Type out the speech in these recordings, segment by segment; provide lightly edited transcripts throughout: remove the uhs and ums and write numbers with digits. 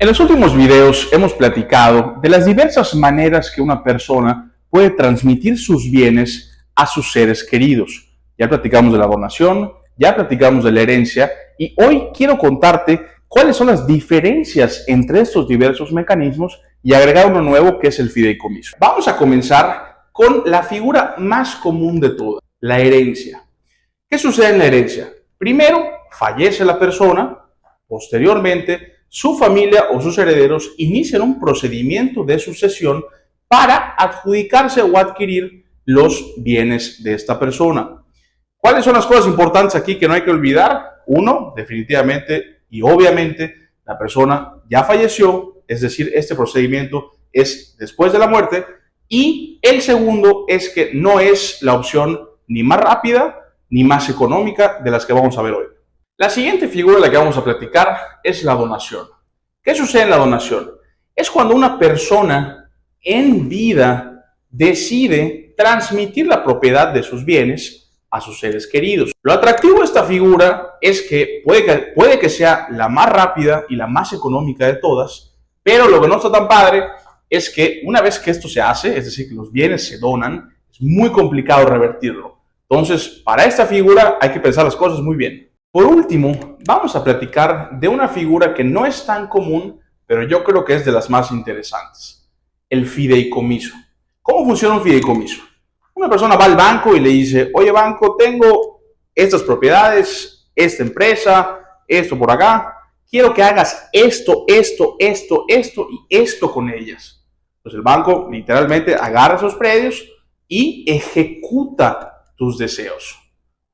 En los últimos videos hemos platicado de las diversas maneras que una persona puede transmitir sus bienes a sus seres queridos. Ya platicamos de la donación, ya platicamos de la herencia y hoy quiero contarte cuáles son las diferencias entre estos diversos mecanismos y agregar uno nuevo que es el fideicomiso. Vamos a comenzar con la figura más común de todas, la herencia. ¿Qué sucede en la herencia? Primero, fallece la persona, posteriormente, su familia o sus herederos inician un procedimiento de sucesión para adjudicarse o adquirir los bienes de esta persona. ¿Cuáles son las cosas importantes aquí que no hay que olvidar? Uno, definitivamente y obviamente, la persona ya falleció, es decir, este procedimiento es después de la muerte. Y el segundo es que no es la opción ni más rápida ni más económica de las que vamos a ver hoy. La siguiente figura de la que vamos a platicar es la donación. ¿Qué sucede en la donación? Es cuando una persona en vida decide transmitir la propiedad de sus bienes a sus seres queridos. Lo atractivo de esta figura es que puede que sea la más rápida y la más económica de todas, pero lo que no está tan padre es que una vez que esto se hace, es decir, que los bienes se donan, es muy complicado revertirlo. Entonces, para esta figura hay que pensar las cosas muy bien. Por último, vamos a platicar de una figura que no es tan común, pero yo creo que es de las más interesantes, el fideicomiso. ¿Cómo funciona un fideicomiso? Una persona va al banco y le dice, oye banco, tengo estas propiedades, esta empresa, esto por acá, quiero que hagas esto y esto con ellas. Entonces el banco literalmente agarra esos predios y ejecuta tus deseos.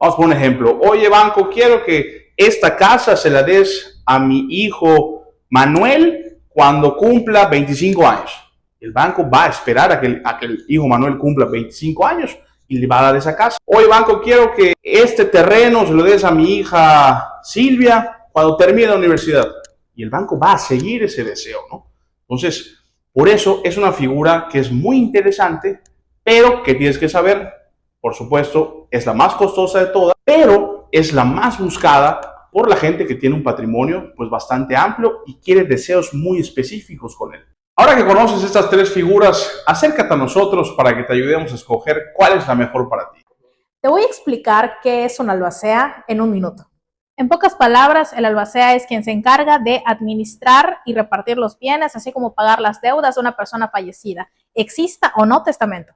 Vamos por un ejemplo. Oye, banco, quiero que esta casa se la des a mi hijo Manuel cuando cumpla 25 años. El banco va a esperar a que el hijo Manuel cumpla 25 años y le va a dar esa casa. Oye, banco, quiero que este terreno se lo des a mi hija Silvia cuando termine la universidad. Y el banco va a seguir ese deseo, ¿no? Entonces, por eso es una figura que es muy interesante, pero que tienes que saber. Por supuesto, es la más costosa de todas, pero es la más buscada por la gente que tiene un patrimonio pues bastante amplio y quiere deseos muy específicos con él. Ahora que conoces estas tres figuras, acércate a nosotros para que te ayudemos a escoger cuál es la mejor para ti. Te voy a explicar qué es un albacea en un minuto. En pocas palabras, el albacea es quien se encarga de administrar y repartir los bienes, así como pagar las deudas de una persona fallecida, exista o no testamento.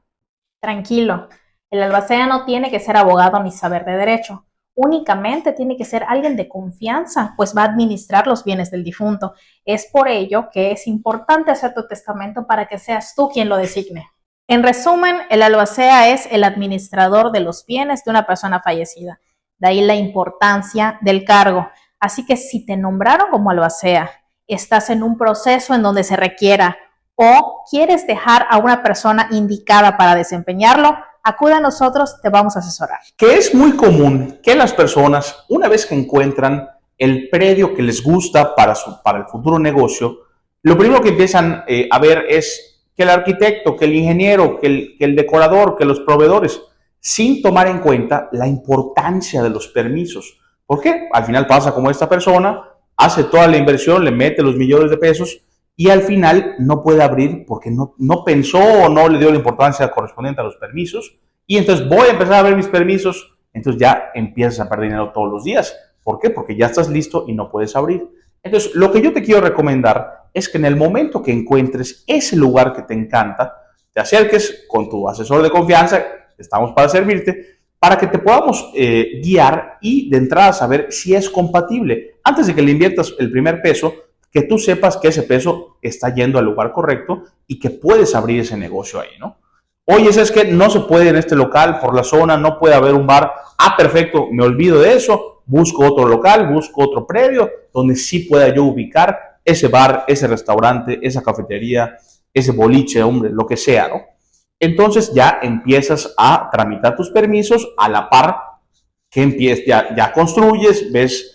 Tranquilo. El albacea no tiene que ser abogado ni saber de derecho. Únicamente tiene que ser alguien de confianza, pues va a administrar los bienes del difunto. Es por ello que es importante hacer tu testamento para que seas tú quien lo designe. En resumen, el albacea es el administrador de los bienes de una persona fallecida. De ahí la importancia del cargo. Así que si te nombraron como albacea, estás en un proceso en donde se requiera o quieres dejar a una persona indicada para desempeñarlo, acude a nosotros, te vamos a asesorar. Que es muy común que las personas, una vez que encuentran el predio que les gusta para el futuro negocio, lo primero que empiezan a ver es que el arquitecto, que el ingeniero, que el decorador, que los proveedores, sin tomar en cuenta la importancia de los permisos. ¿Por qué? Al final pasa como esta persona, hace toda la inversión, le mete los millones de pesos y al final no puede abrir porque no pensó o no le dio la importancia correspondiente a los permisos. Y entonces voy a empezar a ver mis permisos. Entonces ya empiezas a perder dinero todos los días. ¿Por qué? Porque ya estás listo y no puedes abrir. Entonces lo que yo te quiero recomendar es que en el momento que encuentres ese lugar que te encanta, te acerques con tu asesor de confianza, estamos para servirte, para que te podamos guiar y de entrada saber si es compatible. Antes de que le inviertas el primer peso, que tú sepas que ese peso está yendo al lugar correcto y que puedes abrir ese negocio ahí, ¿no? Oye, es que no se puede en este local, por la zona, no puede haber un bar. Ah, perfecto, me olvido de eso, busco otro local, busco otro predio donde sí pueda yo ubicar ese bar, ese restaurante, esa cafetería, ese boliche, hombre, lo que sea, ¿no? Entonces ya empiezas a tramitar tus permisos a la par que ya construyes, ves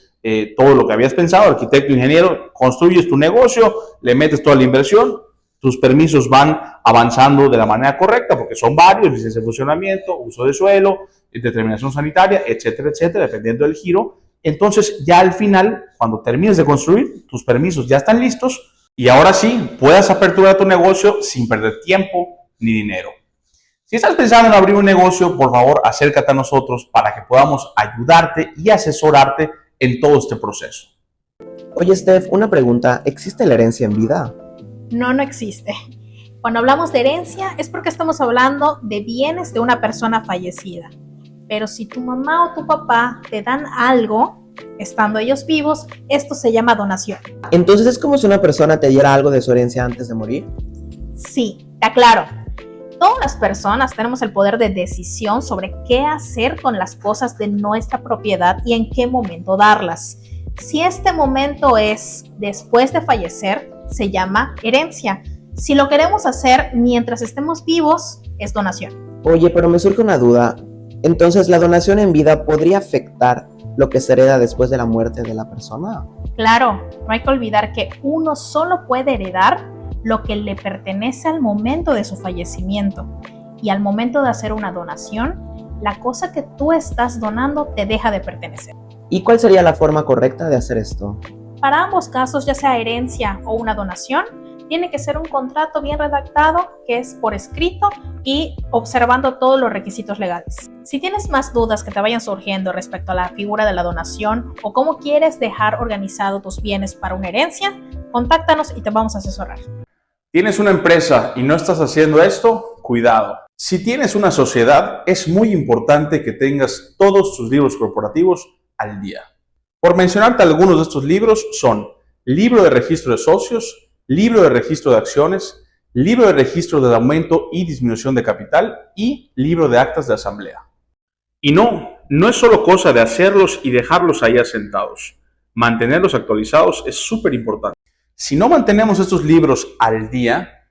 todo lo que habías pensado, arquitecto, ingeniero, construyes tu negocio, le metes toda la inversión, tus permisos van avanzando de la manera correcta porque son varios, licencia de funcionamiento, uso de suelo, determinación sanitaria, etcétera, etcétera, dependiendo del giro. Entonces ya al final, cuando termines de construir, tus permisos ya están listos, y ahora sí, puedas aperturar tu negocio sin perder tiempo ni dinero. Si estás pensando en abrir un negocio, por favor, acércate a nosotros para que podamos ayudarte y asesorarte en todo este proceso. Oye, Steph, una pregunta. ¿Existe la herencia en vida? No, no existe. Cuando hablamos de herencia es porque estamos hablando de bienes de una persona fallecida. Pero si tu mamá o tu papá te dan algo, estando ellos vivos, esto se llama donación. Entonces, ¿es como si una persona te diera algo de su herencia antes de morir? Sí, te aclaro. Todas las personas tenemos el poder de decisión sobre qué hacer con las cosas de nuestra propiedad y en qué momento darlas. Si este momento es después de fallecer, se llama herencia. Si lo queremos hacer mientras estemos vivos, es donación. Oye, pero me surge una duda. Entonces, ¿la donación en vida podría afectar lo que se hereda después de la muerte de la persona? Claro, no hay que olvidar que uno solo puede heredar lo que le pertenece al momento de su fallecimiento. Y al momento de hacer una donación, la cosa que tú estás donando te deja de pertenecer. ¿Y cuál sería la forma correcta de hacer esto? Para ambos casos, ya sea herencia o una donación, tiene que ser un contrato bien redactado, que es por escrito y observando todos los requisitos legales. Si tienes más dudas que te vayan surgiendo respecto a la figura de la donación o cómo quieres dejar organizado tus bienes para una herencia, contáctanos y te vamos a asesorar. ¿Tienes una empresa y no estás haciendo esto? Cuidado. Si tienes una sociedad, es muy importante que tengas todos tus libros corporativos al día. Por mencionarte algunos de estos libros son libro de registro de socios, libro de registro de acciones, libro de registro de aumento y disminución de capital y libro de actas de asamblea. Y no es solo cosa de hacerlos y dejarlos ahí asentados. Mantenerlos actualizados es súper importante. Si no mantenemos estos libros al día,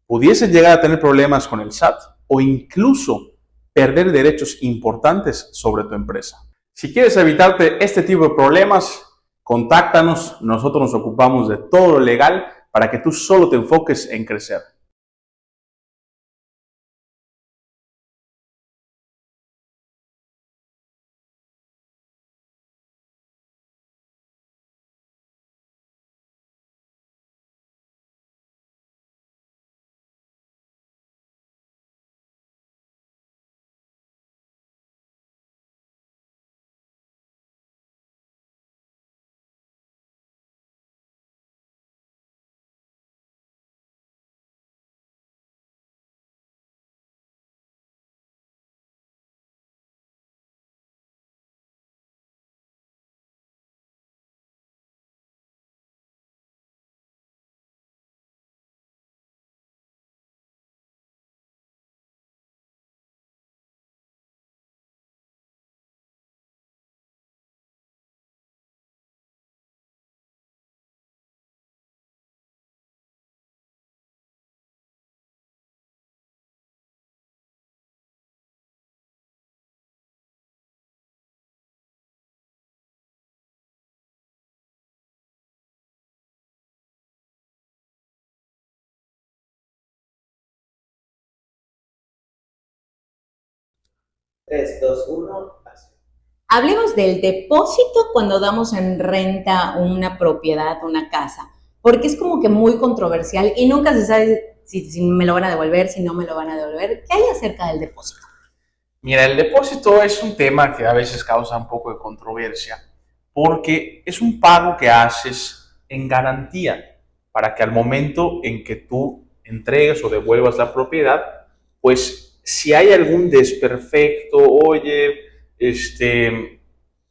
pudiesen llegar a tener problemas con el SAT o incluso perder derechos importantes sobre tu empresa. Si quieres evitarte este tipo de problemas, contáctanos, nosotros nos ocupamos de todo lo legal para que tú solo te enfoques en crecer. Tres, dos, uno. Hablemos del depósito cuando damos en renta una propiedad, una casa, porque es como que muy controversial y nunca se sabe si me lo van a devolver, si no me lo van a devolver. ¿Qué hay acerca del depósito? Mira, el depósito es un tema que a veces causa un poco de controversia porque es un pago que haces en garantía para que al momento en que tú entregues o devuelvas la propiedad, pues si hay algún desperfecto, oye, te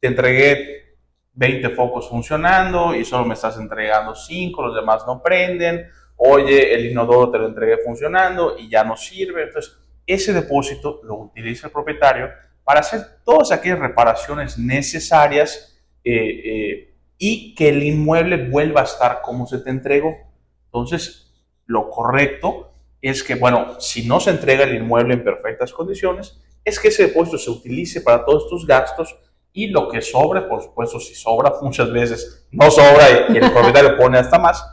entregué 20 focos funcionando y solo me estás entregando 5, los demás no prenden, oye, el inodoro te lo entregué funcionando y ya no sirve. Entonces, ese depósito lo utiliza el propietario para hacer todas aquellas reparaciones necesarias y que el inmueble vuelva a estar como se te entregó. Entonces, lo correcto es que, bueno, si no se entrega el inmueble en perfectas condiciones, es que ese depósito se utilice para todos tus gastos y lo que sobre, por supuesto, si sobra, muchas veces no sobra y el propietario pone hasta más,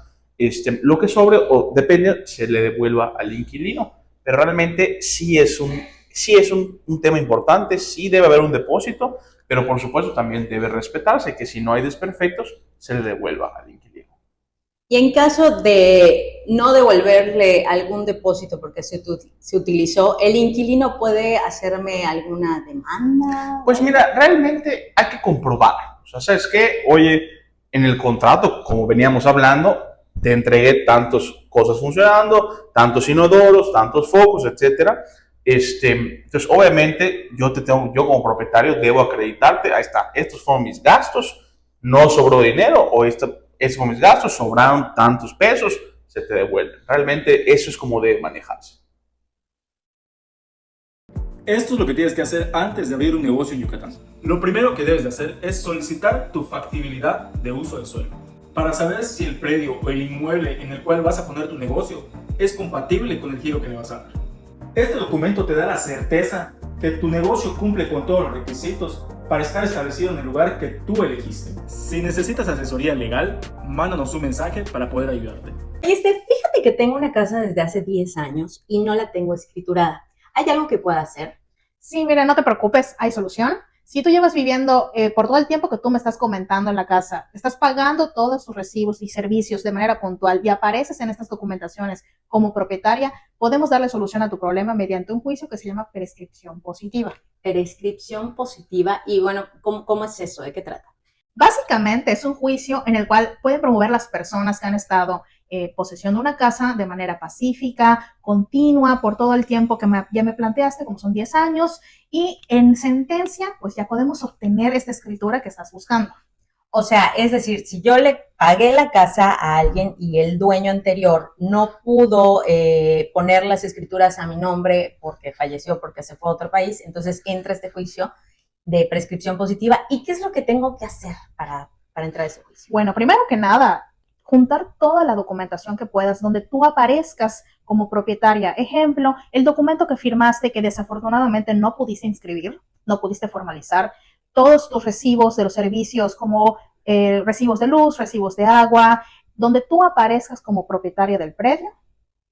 lo que sobre, o depende, se le devuelva al inquilino. Pero realmente sí es un tema importante, sí debe haber un depósito, pero por supuesto también debe respetarse que si no hay desperfectos, se le devuelva al inquilino. Y en caso de no devolverle algún depósito porque se utilizó, ¿el inquilino puede hacerme alguna demanda? Pues mira, realmente hay que comprobar. O sea, ¿sabes qué? Oye, en el contrato, como veníamos hablando, te entregué tantas cosas funcionando, tantos inodoros, tantos focos, etcétera. Entonces, obviamente, yo como propietario debo acreditarte, ahí está, estos fueron mis gastos, no sobró dinero, o estos fueron mis gastos, sobraron tantos pesos, se te devuelven. Realmente eso es como debe manejarse. Esto es lo que tienes que hacer antes de abrir un negocio en Yucatán. Lo primero que debes de hacer es solicitar tu factibilidad de uso del suelo, para saber si el predio o el inmueble en el cual vas a poner tu negocio es compatible con el giro que le vas a dar. Este documento te da la certeza que tu negocio cumple con todos los requisitos para estar establecido en el lugar que tú elegiste. Si necesitas asesoría legal, mándanos un mensaje para poder ayudarte. Fíjate que tengo una casa desde hace 10 años y no la tengo escriturada. ¿Hay algo que pueda hacer? Sí, mira, no te preocupes, hay solución. Si tú llevas viviendo por todo el tiempo que tú me estás comentando en la casa, estás pagando todos tus recibos y servicios de manera puntual y apareces en estas documentaciones como propietaria, podemos darle solución a tu problema mediante un juicio que se llama prescripción positiva. Prescripción positiva. Y bueno, ¿cómo es eso? ¿De qué trata? Básicamente es un juicio en el cual pueden promover las personas que han estado posesión de una casa de manera pacífica, continua, por todo el tiempo que ya me planteaste, como son 10 años, y en sentencia, pues ya podemos obtener esta escritura que estás buscando. O sea, es decir, si yo le pagué la casa a alguien y el dueño anterior no pudo poner las escrituras a mi nombre porque falleció, porque se fue a otro país, entonces entra este juicio de prescripción positiva. ¿Y qué es lo que tengo que hacer para entrar a ese juicio? Bueno, primero que nada, juntar toda la documentación que puedas donde tú aparezcas como propietaria. Ejemplo, el documento que firmaste que desafortunadamente no pudiste inscribir, no pudiste formalizar, todos tus recibos de los servicios como recibos de luz, recibos de agua, donde tú aparezcas como propietaria del predio,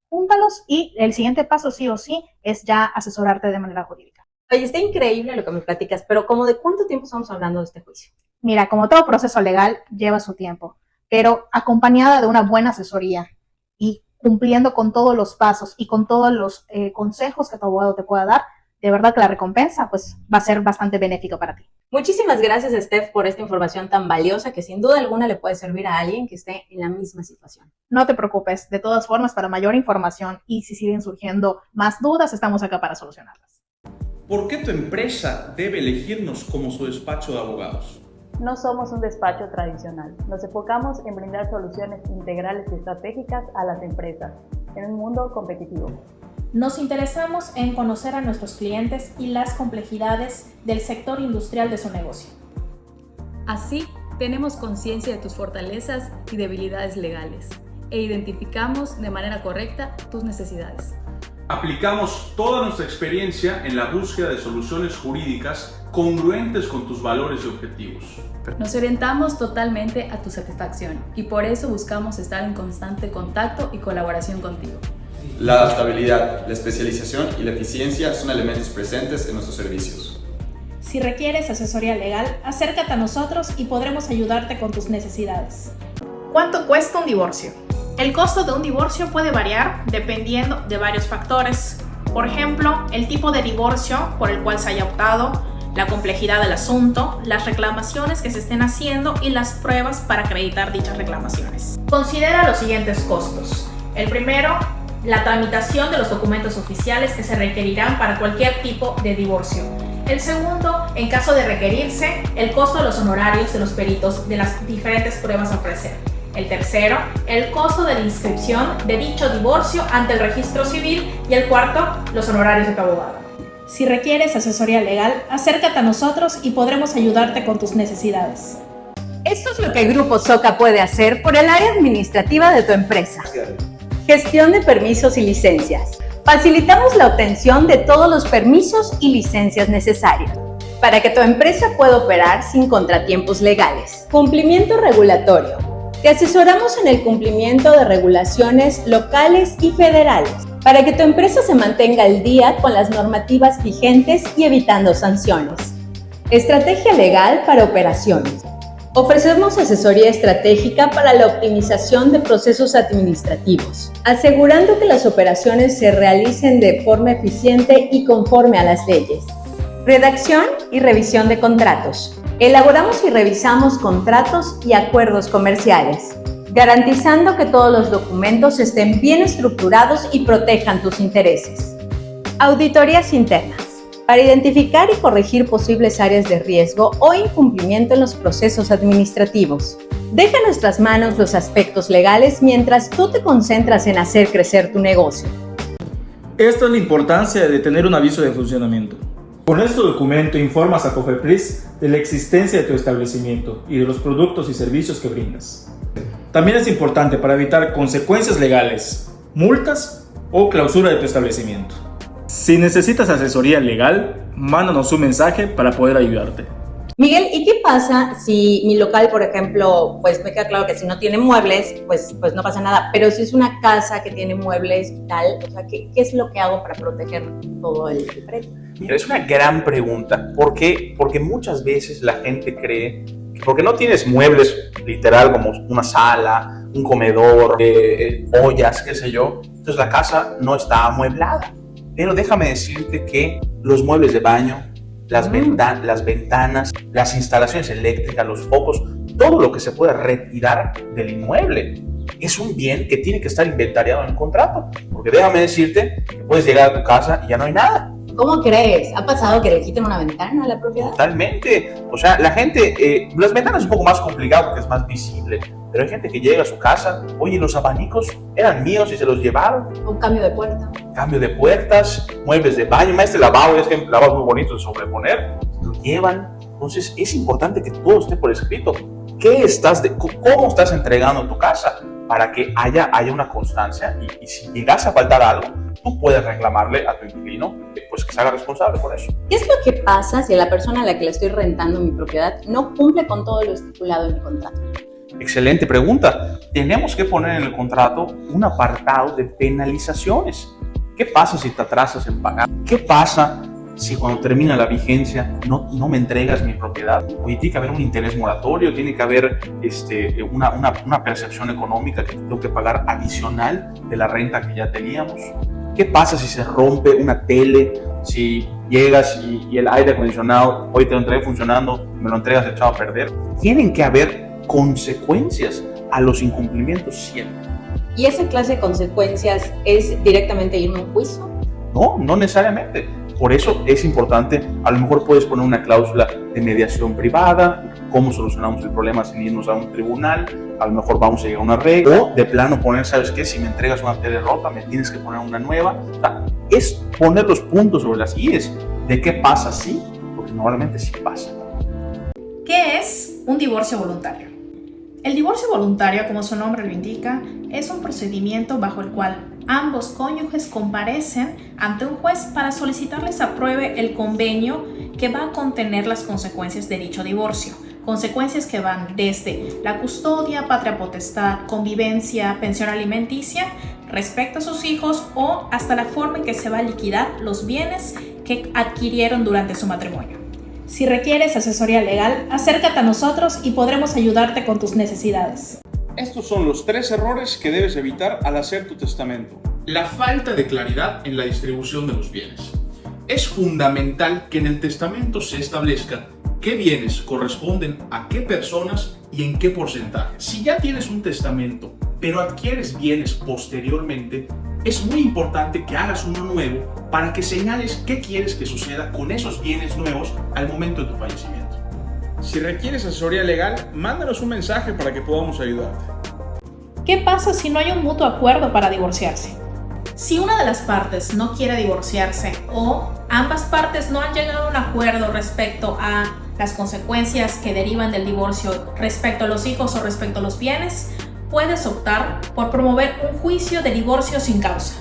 júntalos y el siguiente paso sí o sí es ya asesorarte de manera jurídica. Oye, está increíble lo que me platicas, pero ¿cómo de cuánto tiempo estamos hablando de este juicio? Mira, como todo proceso legal lleva su tiempo, pero acompañada de una buena asesoría y cumpliendo con todos los pasos y con todos los consejos que tu abogado te pueda dar, de verdad que la recompensa pues va a ser bastante benéfica para ti. Muchísimas gracias, Steph, por esta información tan valiosa que sin duda alguna le puede servir a alguien que esté en la misma situación. No te preocupes, de todas formas, para mayor información y si siguen surgiendo más dudas, estamos acá para solucionarlas. ¿Por qué tu empresa debe elegirnos como su despacho de abogados? No somos un despacho tradicional. Nos enfocamos en brindar soluciones integrales y estratégicas a las empresas en un mundo competitivo. Nos interesamos en conocer a nuestros clientes y las complejidades del sector industrial de su negocio. Así, tenemos conciencia de tus fortalezas y debilidades legales e identificamos de manera correcta tus necesidades. Aplicamos toda nuestra experiencia en la búsqueda de soluciones jurídicas congruentes con tus valores y objetivos. Nos orientamos totalmente a tu satisfacción y por eso buscamos estar en constante contacto y colaboración contigo. La adaptabilidad, la especialización y la eficiencia son elementos presentes en nuestros servicios. Si requieres asesoría legal, acércate a nosotros y podremos ayudarte con tus necesidades. ¿Cuánto cuesta un divorcio? El costo de un divorcio puede variar dependiendo de varios factores. Por ejemplo, el tipo de divorcio por el cual se haya optado, la complejidad del asunto, las reclamaciones que se estén haciendo y las pruebas para acreditar dichas reclamaciones. Considera los siguientes costos. El primero, la tramitación de los documentos oficiales que se requerirán para cualquier tipo de divorcio. El segundo, en caso de requerirse, el costo de los honorarios de los peritos de las diferentes pruebas a ofrecer. El tercero, el costo de la inscripción de dicho divorcio ante el registro civil. Y el cuarto, los honorarios de tu abogado. Si requieres asesoría legal, acércate a nosotros y podremos ayudarte con tus necesidades. Esto es lo que el Grupo Soca puede hacer por el área administrativa de tu empresa. Gestión de permisos y licencias. Facilitamos la obtención de todos los permisos y licencias necesarios para que tu empresa pueda operar sin contratiempos legales. Cumplimiento regulatorio. Te asesoramos en el cumplimiento de regulaciones locales y federales para que tu empresa se mantenga al día con las normativas vigentes y evitando sanciones. Estrategia legal para operaciones. Ofrecemos asesoría estratégica para la optimización de procesos administrativos, asegurando que las operaciones se realicen de forma eficiente y conforme a las leyes. Redacción y revisión de contratos. Elaboramos y revisamos contratos y acuerdos comerciales, garantizando que todos los documentos estén bien estructurados y protejan tus intereses. Auditorías internas. Para identificar y corregir posibles áreas de riesgo o incumplimiento en los procesos administrativos. Deja en nuestras manos los aspectos legales mientras tú te concentras en hacer crecer tu negocio. Esta es la importancia de tener un aviso de funcionamiento. Con este documento informas a COFEPRIS de la existencia de tu establecimiento y de los productos y servicios que brindas. También es importante para evitar consecuencias legales, multas o clausura de tu establecimiento. Si necesitas asesoría legal, mándanos un mensaje para poder ayudarte. Miguel, ¿y qué pasa si mi local, por ejemplo, pues me queda claro que si no tiene muebles, pues no pasa nada, pero si es una casa que tiene muebles y tal, o sea, ¿qué es lo que hago para proteger todo el predio? Mira, es una gran pregunta. ¿Por qué? Porque muchas veces la gente cree que porque no tienes muebles literal como una sala, un comedor, ollas, qué sé yo, entonces la casa no está amueblada. Pero déjame decirte que los muebles de baño, las ventanas, las instalaciones eléctricas, los focos, todo lo que se pueda retirar del inmueble es un bien que tiene que estar inventariado en el contrato. Porque déjame decirte que puedes llegar a tu casa y ya no hay nada. ¿Cómo crees? ¿Ha pasado que le quiten una ventana a la propiedad? Totalmente. O sea, la gente, las ventanas es un poco más complicado porque es más visible. Pero hay gente que llega a su casa, oye, los abanicos eran míos y se los llevaron. Un cambio de puerta. Cambio de puertas, muebles de baño, este lavabo, es que lavabo muy bonito de sobreponer, lo llevan. Entonces es importante que todo esté por escrito. ¿Cómo estás entregando tu casa? Para que haya una constancia y si llegas a faltar algo, tú puedes reclamarle a tu inquilino pues que se haga responsable por eso. ¿Qué es lo que pasa si la persona a la que le estoy rentando mi propiedad no cumple con todo lo estipulado en mi contrato? Excelente pregunta. Tenemos que poner en el contrato un apartado de penalizaciones. ¿Qué pasa si te atrasas en pagar? ¿Qué pasa si cuando termina la vigencia no me entregas mi propiedad? Oye, tiene que haber un interés moratorio, tiene que haber una percepción económica que tengo que pagar adicional de la renta que ya teníamos. ¿Qué pasa si se rompe una tele? Si llegas y el aire acondicionado, hoy te lo entregué funcionando, me lo entregas echado a perder. Tienen que haber consecuencias a los incumplimientos siempre. ¿Y esa clase de consecuencias es directamente irme a un juicio? No necesariamente. Por eso es importante, a lo mejor puedes poner una cláusula de mediación privada, cómo solucionamos el problema sin irnos a un tribunal, a lo mejor vamos a llegar a una regla, o de plano poner, ¿sabes qué? Si me entregas una tele rota, me tienes que poner una nueva. O sea, es poner los puntos sobre las íes de qué pasa sí, porque normalmente sí pasa. ¿Qué es un divorcio voluntario? El divorcio voluntario, como su nombre lo indica, es un procedimiento bajo el cual ambos cónyuges comparecen ante un juez para solicitarles apruebe el convenio que va a contener las consecuencias de dicho divorcio. Consecuencias que van desde la custodia, patria potestad, convivencia, pensión alimenticia respecto a sus hijos o hasta la forma en que se va a liquidar los bienes que adquirieron durante su matrimonio. Si requieres asesoría legal, acércate a nosotros y podremos ayudarte con tus necesidades. Estos son los 3 errores que debes evitar al hacer tu testamento. La falta de claridad en la distribución de los bienes. Es fundamental que en el testamento se establezca qué bienes corresponden a qué personas y en qué porcentaje. Si ya tienes un testamento, pero adquieres bienes posteriormente, es muy importante que hagas uno nuevo para que señales qué quieres que suceda con esos bienes nuevos al momento de tu fallecimiento. Si requieres asesoría legal, mándanos un mensaje para que podamos ayudarte. ¿Qué pasa si no hay un mutuo acuerdo para divorciarse? Si una de las partes no quiere divorciarse o ambas partes no han llegado a un acuerdo respecto a las consecuencias que derivan del divorcio respecto a los hijos o respecto a los bienes, puedes optar por promover un juicio de divorcio sin causa.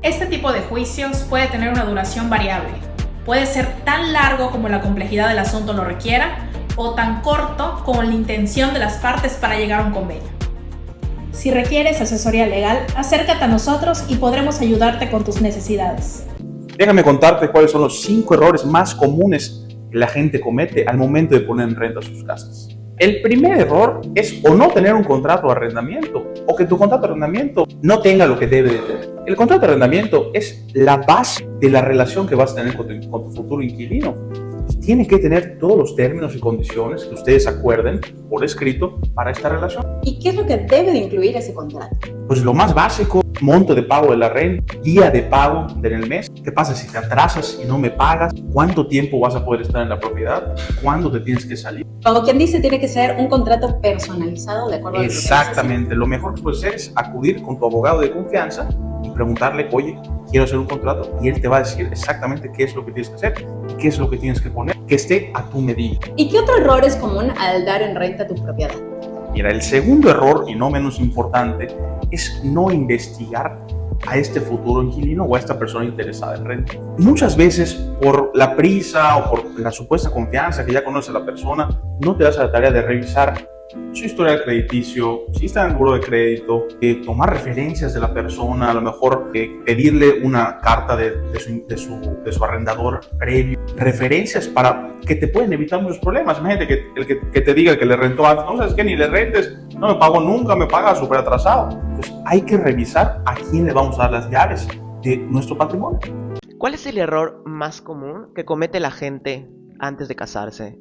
Este tipo de juicios puede tener una duración variable. Puede ser tan largo como la complejidad del asunto lo requiera o tan corto como la intención de las partes para llegar a un convenio. Si requieres asesoría legal, acércate a nosotros y podremos ayudarte con tus necesidades. Déjame contarte cuáles son los 5 errores más comunes que la gente comete al momento de poner en renta sus casas. El primer error es o no tener un contrato de arrendamiento o que tu contrato de arrendamiento no tenga lo que debe de tener. El contrato de arrendamiento es la base de la relación que vas a tener con tu futuro inquilino. Tiene que tener todos los términos y condiciones que ustedes acuerden por escrito para esta relación. ¿Y qué es lo que debe de incluir ese contrato? Pues lo más básico, monto de pago de la renta, día de pago del mes, qué pasa si te atrasas y no me pagas, cuánto tiempo vas a poder estar en la propiedad, cuándo te tienes que salir. Como quien dice, tiene que ser un contrato personalizado de acuerdo a lo que Exactamente, lo mejor que puedes hacer es acudir con tu abogado de confianza y preguntarle, oye, quiero hacer un contrato, y él te va a decir exactamente qué es lo que tienes que hacer, qué es lo que tienes que poner, que esté a tu medida. ¿Y qué otro error es común al dar en renta tu propiedad? Mira, el segundo error, y no menos importante, es no investigar a este futuro inquilino o a esta persona interesada en renta. Muchas veces, por la prisa o por la supuesta confianza que ya conoce a la persona, no te das a la tarea de revisar su historial crediticio, si está en el buro de crédito, tomar referencias de la persona, a lo mejor pedirle una carta de su arrendador previo, referencias para que te pueden evitar muchos problemas. Imagínate que te diga que le rentó antes, no sabes qué, ni le rentes, no me pagó nunca, me paga súper atrasado. Pues hay que revisar a quién le vamos a dar las llaves de nuestro patrimonio. ¿Cuál es el error más común que comete la gente antes de casarse?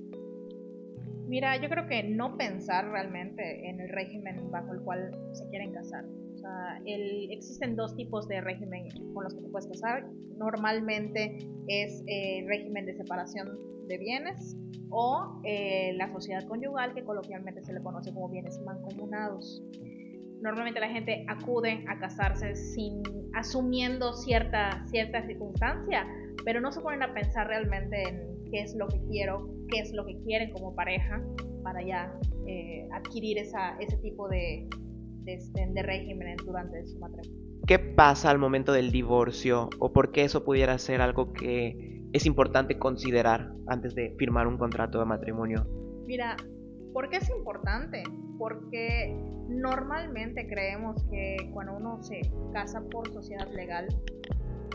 Mira, yo creo que no pensar realmente en el régimen bajo el cual se quieren casar. O sea, existen dos tipos de régimen con los que te puedes casar. Normalmente es el régimen de separación de bienes o la sociedad conyugal, que coloquialmente se le conoce como bienes mancomunados. Normalmente la gente acude a casarse asumiendo cierta circunstancia, pero no se ponen a pensar realmente en qué es lo que quiero, qué es lo que quieren como pareja para ya adquirir ese tipo de régimen durante su matrimonio. ¿Qué pasa al momento del divorcio o por qué eso pudiera ser algo que es importante considerar antes de firmar un contrato de matrimonio? Mira, ¿por qué es importante? Porque normalmente creemos que cuando uno se casa por sociedad legal,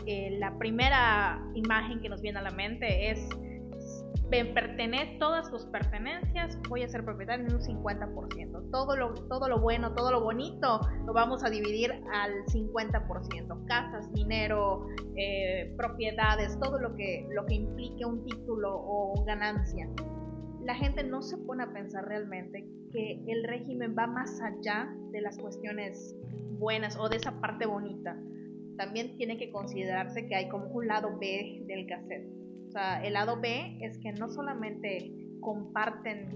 la primera imagen que nos viene a la mente es todas tus pertenencias, voy a ser propietario en un 50%. Todo lo bueno, todo lo bonito lo vamos a dividir al 50%. Casas, dinero, propiedades, todo lo que implique un título o ganancia. La gente no se pone a pensar realmente que el régimen va más allá de las cuestiones buenas o de esa parte bonita. También tiene que considerarse que hay como un lado B del cassette. O sea, el lado B es que no solamente comparten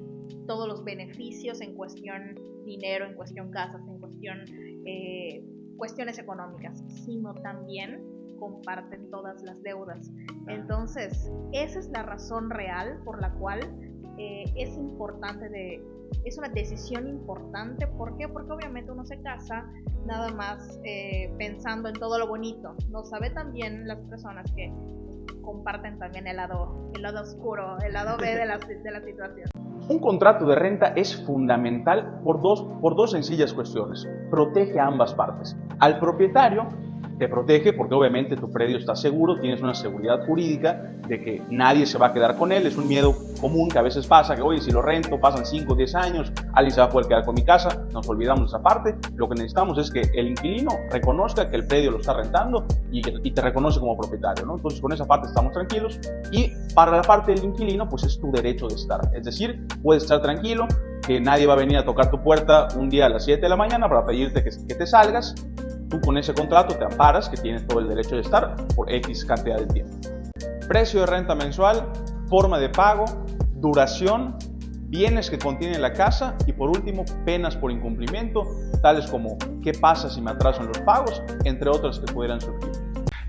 todos los beneficios en cuestión dinero, en cuestión casas, en cuestión cuestiones económicas, sino también comparten todas las deudas. Entonces, esa es la razón real por la cual es una decisión importante. ¿Por qué? Porque obviamente uno se casa nada más pensando en todo lo bonito. No sabe también las personas que comparten también el lado oscuro, el lado B de la situación. Un contrato de renta es fundamental por dos sencillas cuestiones. Protege a ambas partes. Al propietario te protege porque obviamente tu predio está seguro, tienes una seguridad jurídica de que nadie se va a quedar con él. Es un miedo común que a veces pasa, que oye, si lo rento, pasan 5 o 10 años, alguien se va a poder quedar con mi casa. Nos olvidamos de esa parte. Lo que necesitamos es que el inquilino reconozca que el predio lo está rentando y te reconoce como propietario, ¿no? Entonces con esa parte estamos tranquilos, y para la parte del inquilino pues es tu derecho de estar. Es decir, puedes estar tranquilo que nadie va a venir a tocar tu puerta un día a las 7 de la mañana para pedirte que te salgas. Tú con ese contrato te amparas que tienes todo el derecho de estar por X cantidad de tiempo. Precio de renta mensual, forma de pago, duración, bienes que contiene la casa y por último penas por incumplimiento, tales como qué pasa si me atraso en los pagos, entre otras que pudieran surgir.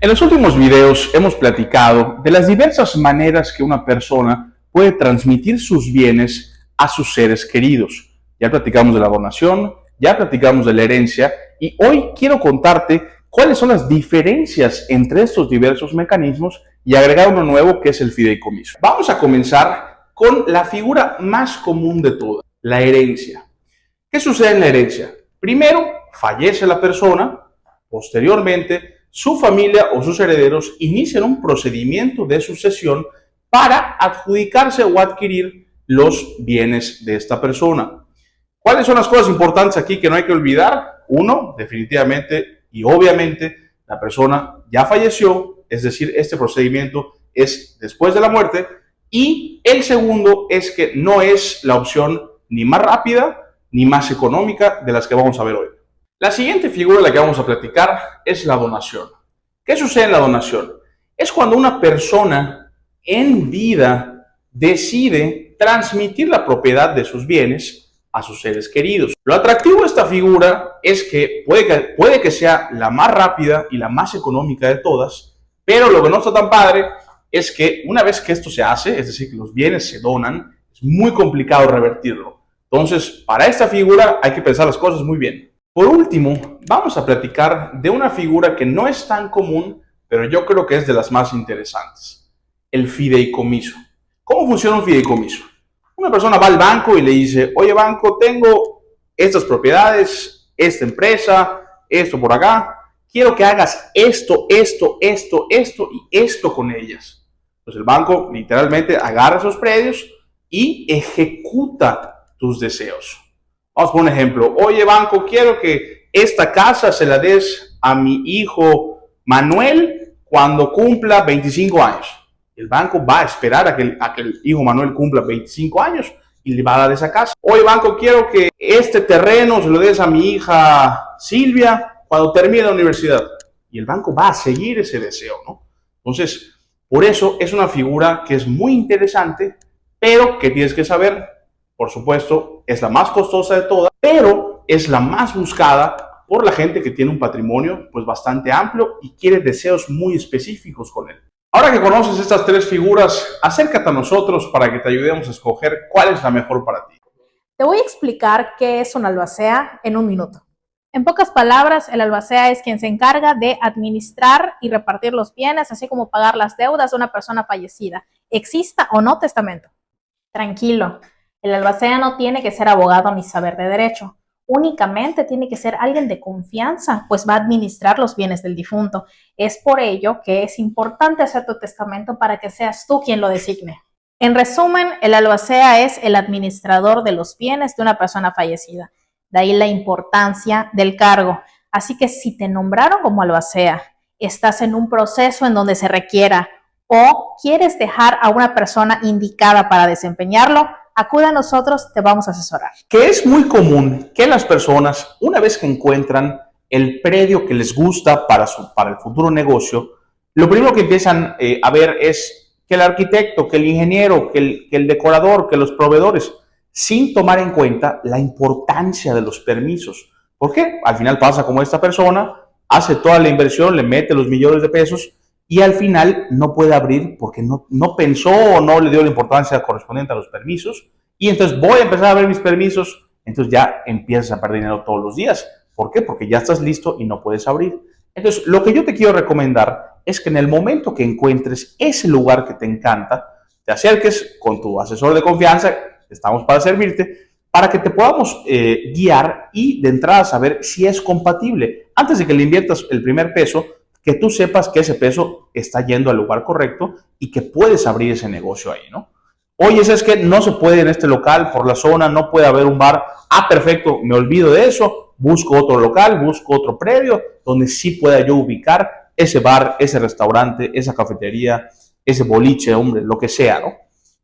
En los últimos videos hemos platicado de las diversas maneras que una persona puede transmitir sus bienes a sus seres queridos. Ya platicamos de la donación, ya platicamos de la herencia, y hoy quiero contarte cuáles son las diferencias entre estos diversos mecanismos y agregar uno nuevo que es el fideicomiso. Vamos a comenzar con la figura más común de todas, la herencia. ¿Qué sucede en la herencia? Primero, fallece la persona, posteriormente, su familia o sus herederos inician un procedimiento de sucesión para adjudicarse o adquirir los bienes de esta persona. ¿Cuáles son las cosas importantes aquí que no hay que olvidar? Uno, definitivamente y obviamente, la persona ya falleció, es decir, este procedimiento es después de la muerte. Y el segundo es que no es la opción ni más rápida ni más económica de las que vamos a ver hoy. La siguiente figura de la que vamos a platicar es la donación. ¿Qué sucede en la donación? Es cuando una persona en vida decide transmitir la propiedad de sus bienes a sus seres queridos. Lo atractivo de esta figura es que puede que sea la más rápida y la más económica de todas, pero lo que no está tan padre es que una vez que esto se hace, es decir, que los bienes se donan, es muy complicado revertirlo. Entonces, para esta figura hay que pensar las cosas muy bien. Por último, vamos a platicar de una figura que no es tan común, pero yo creo que es de las más interesantes: el fideicomiso. ¿Cómo funciona un fideicomiso? Una persona va al banco y le dice: oye, banco, tengo estas propiedades, esta empresa, esto por acá, quiero que hagas esto, esto, esto, esto y esto con ellas. Entonces el banco literalmente agarra esos predios y ejecuta tus deseos. Vamos por un ejemplo. Oye, banco, quiero que esta casa se la des a mi hijo Manuel cuando cumpla 25 años. El banco va a esperar a que el hijo Manuel cumpla 25 años y le va a dar esa casa. Oye, banco, quiero que este terreno se lo des a mi hija Silvia cuando termine la universidad. Y el banco va a seguir ese deseo, ¿no? Entonces, por eso es una figura que es muy interesante, pero que tienes que saber, por supuesto, es la más costosa de todas, pero es la más buscada por la gente que tiene un patrimonio pues bastante amplio y quiere deseos muy específicos con él. Ahora que conoces estas tres figuras, acércate a nosotros para que te ayudemos a escoger cuál es la mejor para ti. Te voy a explicar qué es una albacea en un minuto. En pocas palabras, el albacea es quien se encarga de administrar y repartir los bienes, así como pagar las deudas de una persona fallecida, exista o no testamento. Tranquilo, el albacea no tiene que ser abogado ni saber de derecho. Únicamente tiene que ser alguien de confianza, pues va a administrar los bienes del difunto. Es por ello que es importante hacer tu testamento para que seas tú quien lo designe. En resumen, el albacea es el administrador de los bienes de una persona fallecida. De ahí la importancia del cargo. Así que si te nombraron como albacea, estás en un proceso en donde se requiera o quieres dejar a una persona indicada para desempeñarlo, acude a nosotros, te vamos a asesorar. Que es muy común que las personas, una vez que encuentran el predio que les gusta para el futuro negocio, lo primero que empiezan a ver es que el arquitecto, que el ingeniero, que el decorador, que los proveedores, sin tomar en cuenta la importancia de los permisos. ¿Por qué? Al final pasa como esta persona, hace toda la inversión, le mete los millones de pesos y al final no puede abrir porque no pensó o no le dio la importancia correspondiente a los permisos. Y entonces voy a empezar a ver mis permisos, entonces ya empiezas a perder dinero todos los días. ¿Por qué? Porque ya estás listo y no puedes abrir. Entonces, lo que yo te quiero recomendar es que en el momento que encuentres ese lugar que te encanta, te acerques con tu asesor de confianza, estamos para servirte, para que te podamos guiar y de entrada saber si es compatible. Antes de que le inviertas el primer peso, que tú sepas que ese peso está yendo al lugar correcto y que puedes abrir ese negocio ahí, ¿no? Oye, es que no se puede en este local, por la zona, no puede haber un bar. Ah, perfecto, me olvido de eso, busco otro local, busco otro predio donde sí pueda yo ubicar ese bar, ese restaurante, esa cafetería, ese boliche, hombre, lo que sea, ¿no?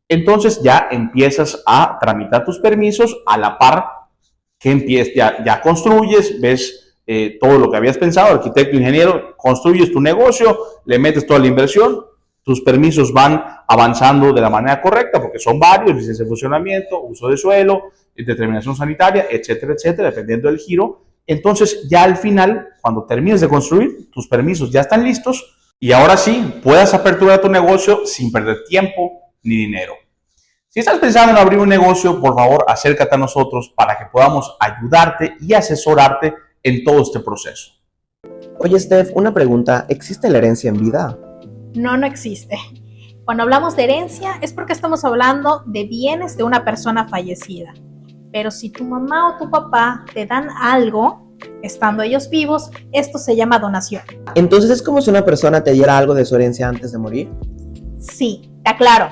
Entonces ya empiezas a tramitar tus permisos a la par que ya construyes, ves todo lo que habías pensado, arquitecto, ingeniero, construyes tu negocio, le metes toda la inversión, tus permisos van avanzando de la manera correcta porque son varios: licencia de funcionamiento, uso de suelo, determinación sanitaria, etcétera, etcétera, dependiendo del giro. Entonces ya al final, cuando termines de construir, tus permisos ya están listos y ahora sí puedas aperturar tu negocio sin perder tiempo ni dinero. Si estás pensando en abrir un negocio, por favor, acércate a nosotros para que podamos ayudarte y asesorarte en todo este proceso. Oye, Steph, una pregunta. ¿Existe la herencia en vida? No existe. Cuando hablamos de herencia es porque estamos hablando de bienes de una persona fallecida. Pero si tu mamá o tu papá te dan algo, estando ellos vivos, esto se llama donación. Entonces, ¿es como si una persona te diera algo de su herencia antes de morir? Sí, te aclaro.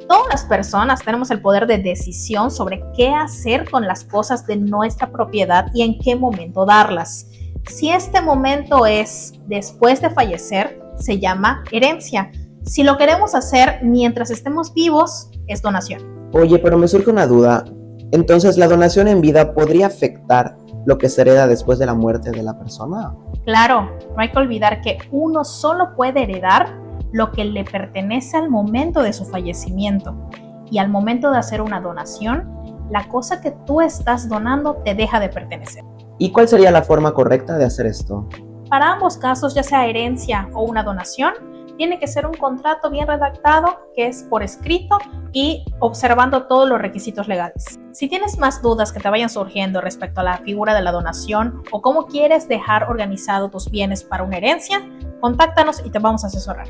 Todas las personas tenemos el poder de decisión sobre qué hacer con las cosas de nuestra propiedad y en qué momento darlas. Si este momento es después de fallecer, se llama herencia. Si lo queremos hacer mientras estemos vivos, es donación. Oye, pero me surge una duda. Entonces, ¿la donación en vida podría afectar lo que se hereda después de la muerte de la persona? Claro, no hay que olvidar que uno solo puede heredar lo que le pertenece al momento de su fallecimiento. Y al momento de hacer una donación, la cosa que tú estás donando te deja de pertenecer. ¿Y cuál sería la forma correcta de hacer esto? Para ambos casos, ya sea herencia o una donación, tiene que ser un contrato bien redactado, que es por escrito y observando todos los requisitos legales. Si tienes más dudas que te vayan surgiendo respecto a la figura de la donación o cómo quieres dejar organizado tus bienes para una herencia, contáctanos y te vamos a asesorar.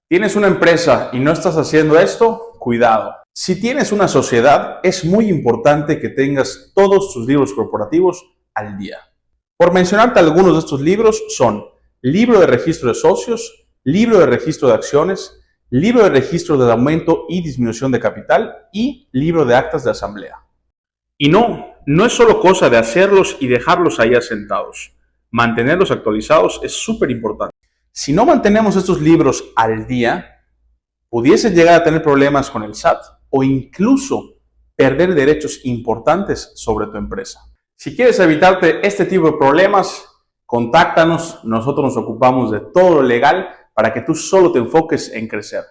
¿Tienes una empresa y no estás haciendo esto? Cuidado. Si tienes una sociedad, es muy importante que tengas todos tus libros corporativos al día. Por mencionarte algunos de estos libros son libro de registro de socios, libro de registro de acciones, libro de registro de aumento y disminución de capital y libro de actas de asamblea. Y no es solo cosa de hacerlos y dejarlos ahí asentados. Mantenerlos actualizados es súper importante. Si no mantenemos estos libros al día, pudiesen llegar a tener problemas con el SAT o incluso perder derechos importantes sobre tu empresa. Si quieres evitarte este tipo de problemas, contáctanos, nosotros nos ocupamos de todo lo legal para que tú solo te enfoques en crecer.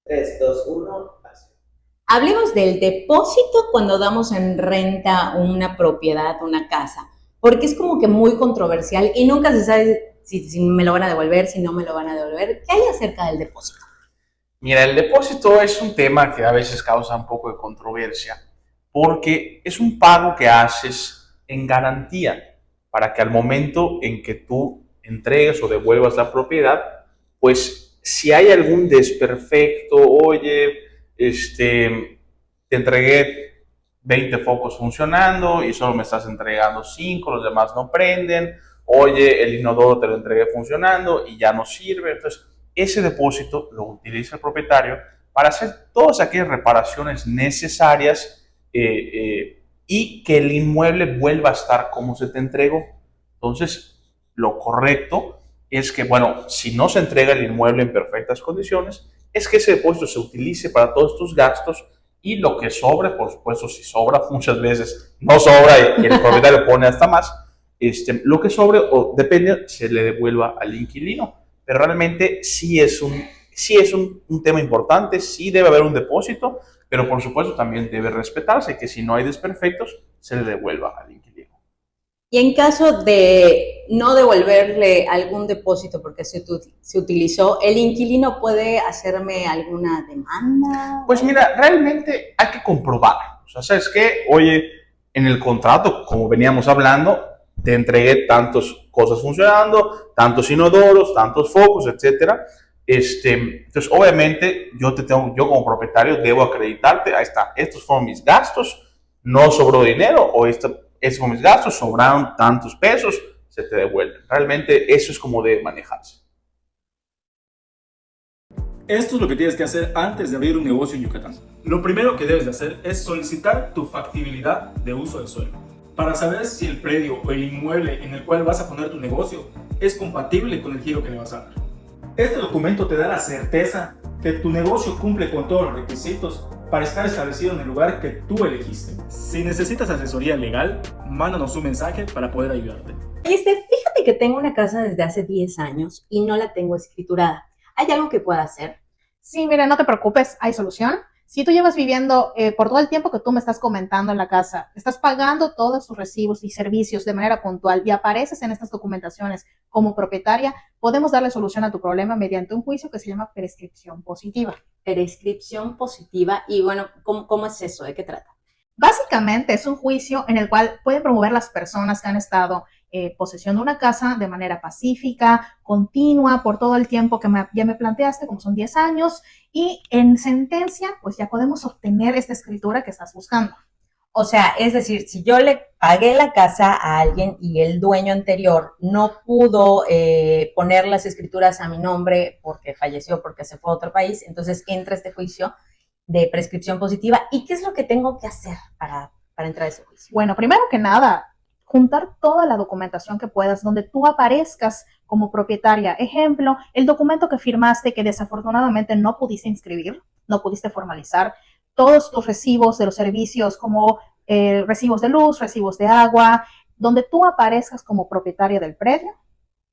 Tres, dos, uno, acción. Hablemos del depósito cuando damos en renta una propiedad, una casa, porque es como que muy controversial y nunca se sabe si me lo van a devolver, si no me lo van a devolver. ¿Qué hay acerca del depósito? Mira, el depósito es un tema que a veces causa un poco de controversia porque es un pago que haces en garantía para que al momento en que tú entregues o devuelvas la propiedad, pues si hay algún desperfecto, oye, te entregué 20 focos funcionando y solo me estás entregando 5, los demás no prenden, oye, el inodoro te lo entregué funcionando y ya no sirve. Entonces, ese depósito lo utiliza el propietario para hacer todas aquellas reparaciones necesarias y que el inmueble vuelva a estar como se te entregó. Entonces, lo correcto es que, bueno, si no se entrega el inmueble en perfectas condiciones, es que ese depósito se utilice para todos tus gastos y lo que sobre, por supuesto, si sobra, muchas veces no sobra y el propietario pone hasta más, lo que sobre, o depende, se le devuelva al inquilino. Pero realmente sí es un tema importante, sí debe haber un depósito, pero por supuesto también debe respetarse que si no hay desperfectos, se le devuelva al inquilino. Y en caso de no devolverle algún depósito porque se utilizó, ¿el inquilino puede hacerme alguna demanda? Pues mira, realmente hay que comprobar. O sea, ¿sabes qué? Oye, en el contrato, como veníamos hablando, te entregué tantas cosas funcionando, tantos inodoros, tantos focos, etcétera. Entonces, obviamente, yo como propietario debo acreditarte, ahí está, estos fueron mis gastos, no sobró dinero, o estos fueron mis gastos, sobraron tantos pesos, se te devuelven. Realmente eso es como debe manejarse. Esto es lo que tienes que hacer antes de abrir un negocio en Yucatán. Lo primero que debes de hacer es solicitar tu factibilidad de uso del suelo, para saber si el predio o el inmueble en el cual vas a poner tu negocio es compatible con el giro que le vas a dar. Este documento te da la certeza que tu negocio cumple con todos los requisitos para estar establecido en el lugar que tú elegiste. Si necesitas asesoría legal, mándanos un mensaje para poder ayudarte. Fíjate que tengo una casa desde hace 10 años y no la tengo escriturada. ¿Hay algo que pueda hacer? Sí, mira, no te preocupes, hay solución. Si tú llevas viviendo por todo el tiempo que tú me estás comentando en la casa, estás pagando todos tus recibos y servicios de manera puntual y apareces en estas documentaciones como propietaria, podemos darle solución a tu problema mediante un juicio que se llama prescripción positiva. Prescripción positiva. Y bueno, ¿cómo es eso? ¿De qué trata? Básicamente es un juicio en el cual pueden promover las personas que han estado posesión de una casa de manera pacífica, continua, por todo el tiempo que ya me planteaste, como son 10 años, y en sentencia, pues ya podemos obtener esta escritura que estás buscando. O sea, es decir, si yo le pagué la casa a alguien y el dueño anterior no pudo poner las escrituras a mi nombre porque falleció, porque se fue a otro país, entonces entra este juicio de prescripción positiva. ¿Y qué es lo que tengo que hacer para entrar a ese juicio? Bueno, primero que nada, juntar toda la documentación que puedas donde tú aparezcas como propietaria. Ejemplo, el documento que firmaste que desafortunadamente no pudiste inscribir, no pudiste formalizar, todos tus recibos de los servicios como recibos de luz, recibos de agua, donde tú aparezcas como propietaria del predio,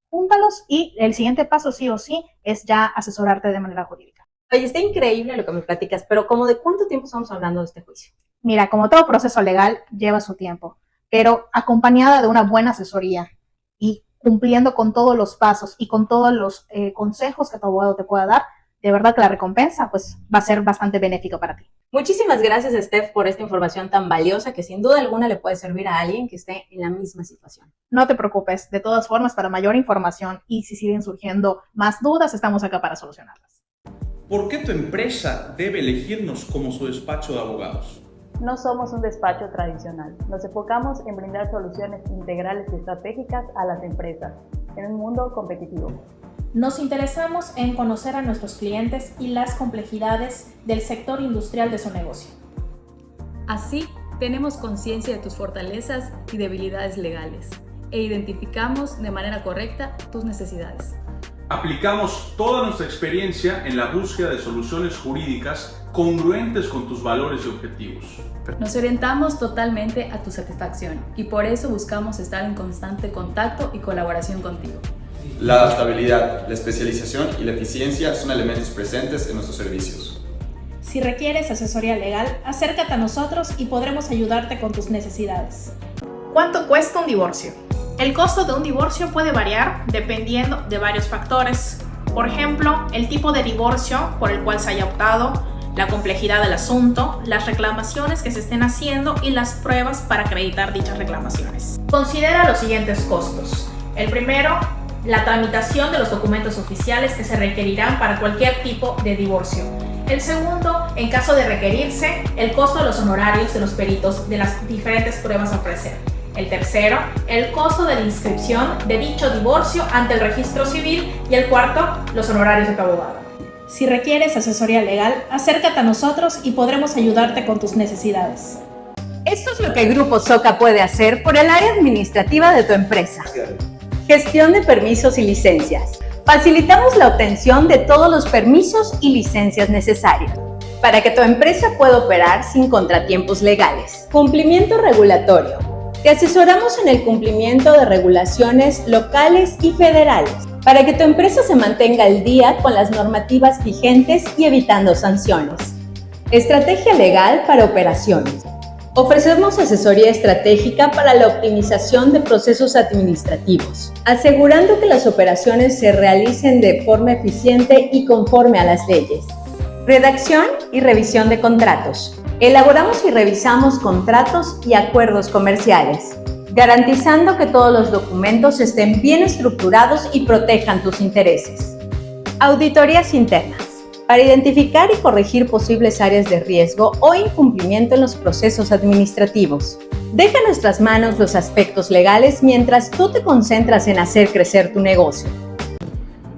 júntalos y el siguiente paso sí o sí es ya asesorarte de manera jurídica. Oye, está increíble lo que me platicas, pero ¿cómo de cuánto tiempo estamos hablando de este juicio? Mira, como todo proceso legal lleva su tiempo, pero acompañada de una buena asesoría y cumpliendo con todos los pasos y con todos los consejos que tu abogado te pueda dar, de verdad que la recompensa pues va a ser bastante benéfica para ti. Muchísimas gracias, Steph, por esta información tan valiosa que sin duda alguna le puede servir a alguien que esté en la misma situación. No te preocupes, de todas formas, para mayor información y si siguen surgiendo más dudas, estamos acá para solucionarlas. ¿Por qué tu empresa debe elegirnos como su despacho de abogados? No somos un despacho tradicional. Nos enfocamos en brindar soluciones integrales y estratégicas a las empresas en un mundo competitivo. Nos interesamos en conocer a nuestros clientes y las complejidades del sector industrial de su negocio. Así, tenemos conciencia de tus fortalezas y debilidades legales e identificamos de manera correcta tus necesidades. Aplicamos toda nuestra experiencia en la búsqueda de soluciones jurídicas congruentes con tus valores y objetivos. Nos orientamos totalmente a tu satisfacción y por eso buscamos estar en constante contacto y colaboración contigo. La adaptabilidad, la especialización y la eficiencia son elementos presentes en nuestros servicios. Si requieres asesoría legal, acércate a nosotros y podremos ayudarte con tus necesidades. ¿Cuánto cuesta un divorcio? El costo de un divorcio puede variar dependiendo de varios factores. Por ejemplo, el tipo de divorcio por el cual se haya optado, la complejidad del asunto, las reclamaciones que se estén haciendo y las pruebas para acreditar dichas reclamaciones. Considera los siguientes costos. El primero, la tramitación de los documentos oficiales que se requerirán para cualquier tipo de divorcio. El segundo, en caso de requerirse, el costo de los honorarios de los peritos de las diferentes pruebas a ofrecer. El tercero, el costo de la inscripción de dicho divorcio ante el registro civil. Y el cuarto, los honorarios de tu abogado. Si requieres asesoría legal, acércate a nosotros y podremos ayudarte con tus necesidades. Esto es lo que el Grupo Soca puede hacer por el área administrativa de tu empresa. Gestión de permisos y licencias. Facilitamos la obtención de todos los permisos y licencias necesarios para que tu empresa pueda operar sin contratiempos legales. Cumplimiento regulatorio. Te asesoramos en el cumplimiento de regulaciones locales y federales para que tu empresa se mantenga al día con las normativas vigentes y evitando sanciones. Estrategia legal para operaciones. Ofrecemos asesoría estratégica para la optimización de procesos administrativos, asegurando que las operaciones se realicen de forma eficiente y conforme a las leyes. Redacción y revisión de contratos. Elaboramos y revisamos contratos y acuerdos comerciales, garantizando que todos los documentos estén bien estructurados y protejan tus intereses. Auditorías internas. Para identificar y corregir posibles áreas de riesgo o incumplimiento en los procesos administrativos. Deja en nuestras manos los aspectos legales mientras tú te concentras en hacer crecer tu negocio.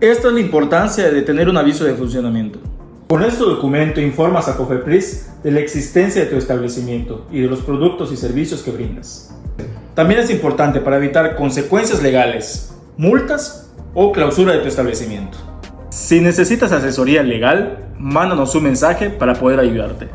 Esta es la importancia de tener un aviso de funcionamiento. Con este documento informas a Cofepris de la existencia de tu establecimiento y de los productos y servicios que brindas. También es importante para evitar consecuencias legales, multas o clausura de tu establecimiento. Si necesitas asesoría legal, mándanos un mensaje para poder ayudarte.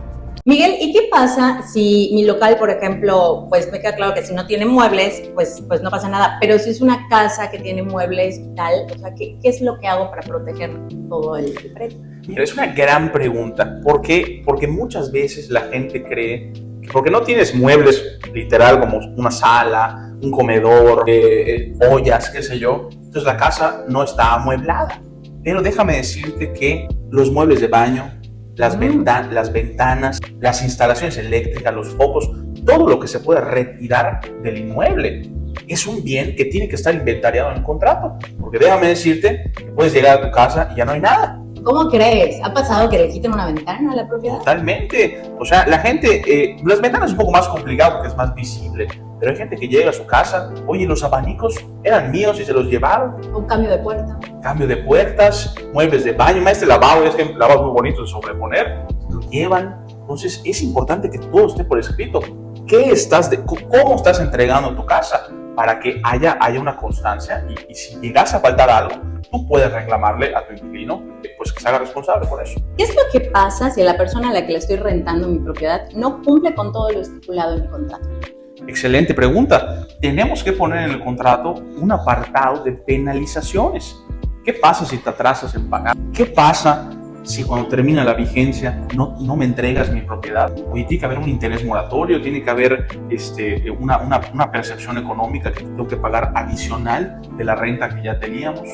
Miguel, ¿y qué pasa si mi local, por ejemplo, pues me queda claro que si no tiene muebles, pues no pasa nada, pero si es una casa que tiene muebles y tal, o sea, ¿qué es lo que hago para proteger todo el predio? Mira, es una gran pregunta. ¿Por qué? Porque muchas veces la gente cree que porque no tienes muebles literal como una sala, un comedor, ollas, qué sé yo, entonces la casa no está amueblada. Pero déjame decirte que los muebles de baño, las ventanas, las instalaciones eléctricas, los focos, todo lo que se pueda retirar del inmueble es un bien que tiene que estar inventariado en el contrato. Porque déjame decirte que puedes llegar a tu casa y ya no hay nada. ¿Cómo crees? ¿Ha pasado que le quiten una ventana a la propiedad? Totalmente. O sea, la gente, las ventanas es un poco más complicado porque es más visible. Pero hay gente que llega a su casa, oye, los abanicos eran míos y se los llevaron. Un cambio de puerta. Cambio de puertas, muebles de baño, este lavabo, es que lavabo muy bonito de sobreponer, lo llevan. Entonces es importante que todo esté por escrito. ¿Cómo estás entregando tu casa? Para que haya una constancia y si llegas a faltar algo, tú puedes reclamarle a tu inquilino pues que se haga responsable por eso. ¿Qué es lo que pasa si la persona a la que le estoy rentando mi propiedad no cumple con todo lo estipulado en mi contrato? Excelente pregunta. Tenemos que poner en el contrato un apartado de penalizaciones. ¿Qué pasa si te atrasas en pagar? ¿Qué pasa si cuando termina la vigencia no me entregas mi propiedad? Oye, tiene que haber un interés moratorio, tiene que haber una percepción económica que tengo que pagar adicional de la renta que ya teníamos.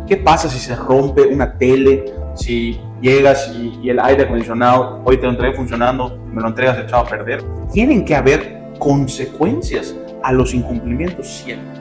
¿Qué pasa si se rompe una tele? Si llegas y el aire acondicionado, hoy te lo entregué funcionando, me lo entregas echado a perder. Tienen que haber consecuencias a los incumplimientos siempre.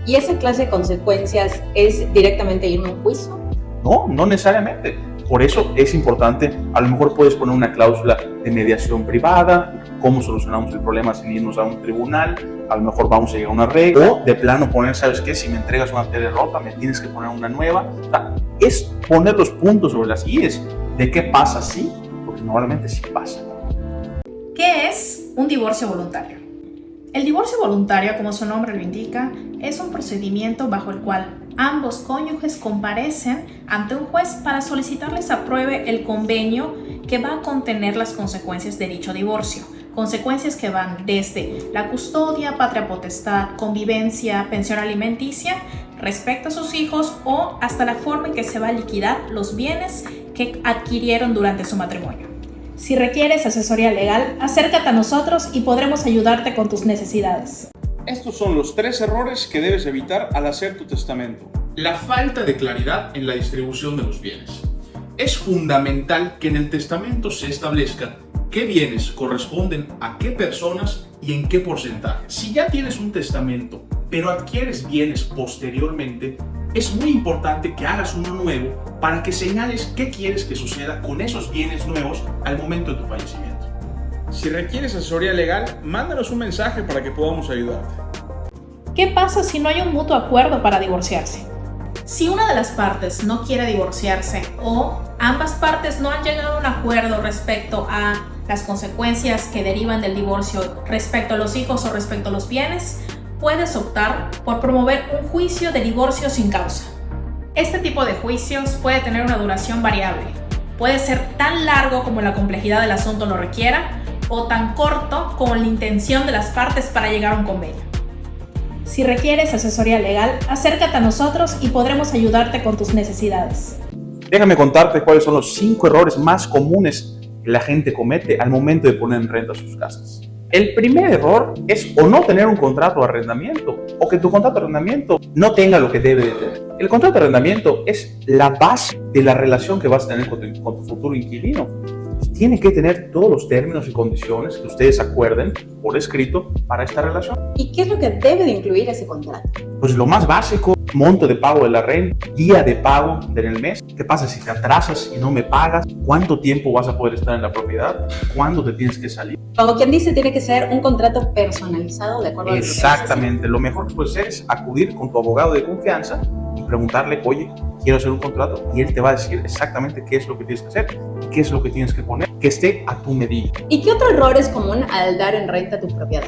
¿Y esa clase de consecuencias es directamente irme a un juicio? No necesariamente. Por eso es importante, a lo mejor puedes poner una cláusula de mediación privada, cómo solucionamos el problema sin irnos a un tribunal, a lo mejor vamos a llegar a una regla, o de plano poner, ¿sabes qué? Si me entregas una tele rota, me tienes que poner una nueva. O sea, es poner los puntos sobre las íes de qué pasa sí, porque normalmente sí pasa. ¿Qué es un divorcio voluntario? El divorcio voluntario, como su nombre lo indica, es un procedimiento bajo el cual ambos cónyuges comparecen ante un juez para solicitarles apruebe el convenio que va a contener las consecuencias de dicho divorcio. Consecuencias que van desde la custodia, patria potestad, convivencia, pensión alimenticia respecto a sus hijos o hasta la forma en que se va a liquidar los bienes que adquirieron durante su matrimonio. Si requieres asesoría legal, acércate a nosotros y podremos ayudarte con tus necesidades. Estos son los 3 errores que debes evitar al hacer tu testamento. La falta de claridad en la distribución de los bienes. Es fundamental que en el testamento se establezca qué bienes corresponden a qué personas y en qué porcentaje. Si ya tienes un testamento, pero adquieres bienes posteriormente, es muy importante que hagas uno nuevo para que señales qué quieres que suceda con esos bienes nuevos al momento de tu fallecimiento. Si requieres asesoría legal, mándanos un mensaje para que podamos ayudarte. ¿Qué pasa si no hay un mutuo acuerdo para divorciarse? Si una de las partes no quiere divorciarse o ambas partes no han llegado a un acuerdo respecto a las consecuencias que derivan del divorcio respecto a los hijos o respecto a los bienes, puedes optar por promover un juicio de divorcio sin causa. Este tipo de juicios puede tener una duración variable. Puede ser tan largo como la complejidad del asunto lo requiera o tan corto como la intención de las partes para llegar a un convenio. Si requieres asesoría legal, acércate a nosotros y podremos ayudarte con tus necesidades. Déjame contarte cuáles son los 5 errores más comunes que la gente comete al momento de poner en renta sus casas. El primer error es o no tener un contrato de arrendamiento o que tu contrato de arrendamiento no tenga lo que debe de tener. El contrato de arrendamiento es la base de la relación que vas a tener con tu futuro inquilino. Tiene que tener todos los términos y condiciones que ustedes acuerden por escrito para esta relación. ¿Y qué es lo que debe de incluir ese contrato? Pues lo más básico, monto de pago de la renta, día de pago del mes. ¿Qué pasa si te atrasas y no me pagas? ¿Cuánto tiempo vas a poder estar en la propiedad? ¿Cuándo te tienes que salir? Como quien dice, tiene que ser un contrato personalizado de acuerdo a lo que Exactamente. Lo mejor que puedes hacer es acudir con tu abogado de confianza y preguntarle, oye, quiero hacer un contrato, y él te va a decir exactamente qué es lo que tienes que hacer. qué es lo que tienes que poner, que esté a tu medida. ¿Y qué otro error es común al dar en renta tu propiedad?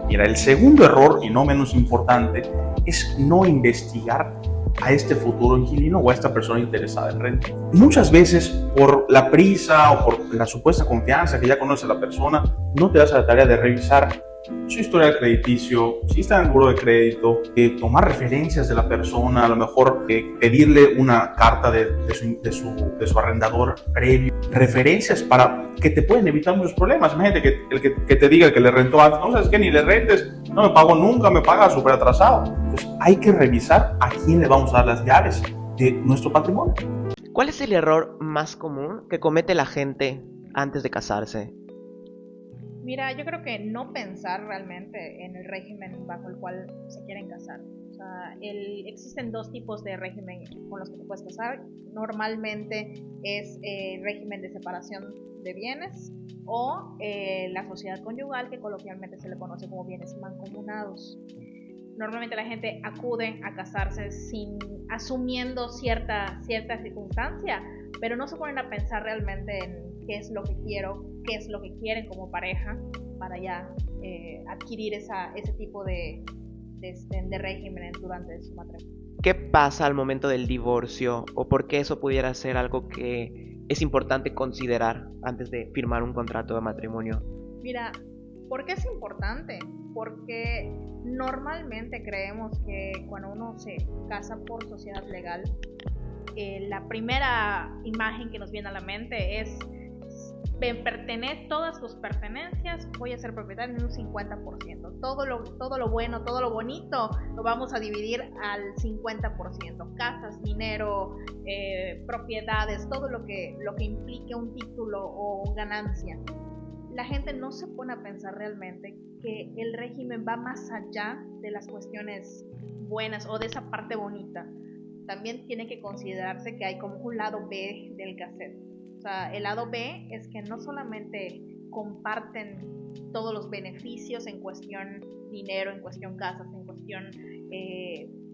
Mira, el segundo error, y no menos importante, es no investigar a este futuro inquilino o a esta persona interesada en renta. Muchas veces, por la prisa o por la supuesta confianza que ya conoce a la persona, no te das a la tarea de revisar su historial crediticio, si está en el buro de crédito, tomar referencias de la persona, a lo mejor pedirle una carta de su arrendador previo, referencias para que te pueden evitar muchos problemas. Imagínate que te diga el que le rentó antes, no sabes qué, ni le rentes, no me pagó nunca, me paga súper atrasado. Pues hay que revisar a quién le vamos a dar las llaves de nuestro patrimonio. ¿Cuál es el error más común que comete la gente antes de casarse? Mira, yo creo que no pensar realmente en el régimen bajo el cual se quieren casar. O sea, existen dos tipos de régimen con los que te puedes casar. Normalmente es el régimen de separación de bienes o la sociedad conyugal, que coloquialmente se le conoce como bienes mancomunados. Normalmente la gente acude a casarse asumiendo cierta circunstancia, pero no se ponen a pensar realmente en qué es lo que quiero, qué es lo que quieren como pareja para ya adquirir ese tipo de régimen durante su matrimonio. ¿Qué pasa al momento del divorcio o por qué eso pudiera ser algo que es importante considerar antes de firmar un contrato de matrimonio? Mira, ¿por qué es importante? Porque normalmente creemos que cuando uno se casa por sociedad legal, la primera imagen que nos viene a la mente es todas tus pertenencias, voy a ser propietario en un 50%. Todo lo bueno, todo lo bonito lo vamos a dividir al 50%. Casas, dinero, propiedades, todo lo que implique un título o ganancia. La gente no se pone a pensar realmente que el régimen va más allá de las cuestiones buenas o de esa parte bonita. También tiene que considerarse que hay como un lado B del cassette. O sea, el lado B es que no solamente comparten todos los beneficios en cuestión dinero, en cuestión casas, en cuestión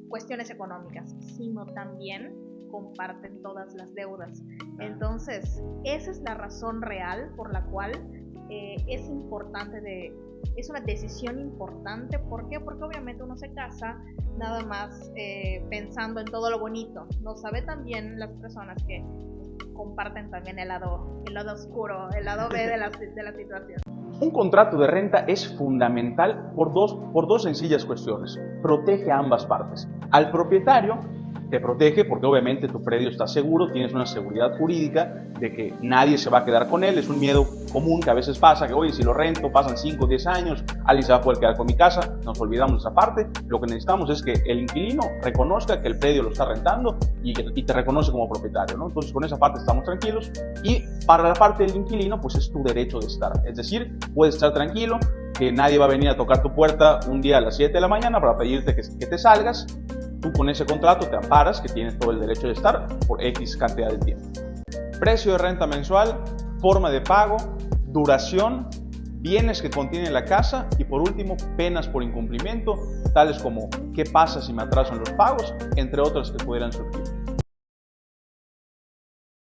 cuestiones económicas, sino también comparten todas las deudas. Entonces, esa es la razón real por la cual es es una decisión importante. ¿Por qué? Porque obviamente uno se casa nada más pensando en todo lo bonito. No sabe también las personas que comparten también el lado oscuro, el lado B de la situación. Un contrato de renta es fundamental por dos sencillas cuestiones. Protege a ambas partes. Al propietario te protege porque obviamente tu predio está seguro, tienes una seguridad jurídica de que nadie se va a quedar con él. Es un miedo común que a veces pasa, que oye, si lo rento, pasan 5 o 10 años, alguien se va a poder quedar con mi casa. Nos olvidamos de esa parte. Lo que necesitamos es que el inquilino reconozca que el predio lo está rentando y te reconoce como propietario, ¿no? Entonces con esa parte estamos tranquilos, y para la parte del inquilino pues es tu derecho de estar, es decir, puedes estar tranquilo que nadie va a venir a tocar tu puerta un día a las 7 de la mañana para pedirte que te salgas. Tú con ese contrato te amparas que tienes todo el derecho de estar por X cantidad de tiempo. Precio de renta mensual, forma de pago, duración, bienes que contiene la casa y por último penas por incumplimiento, tales como qué pasa si me atraso en los pagos, entre otras que pudieran surgir.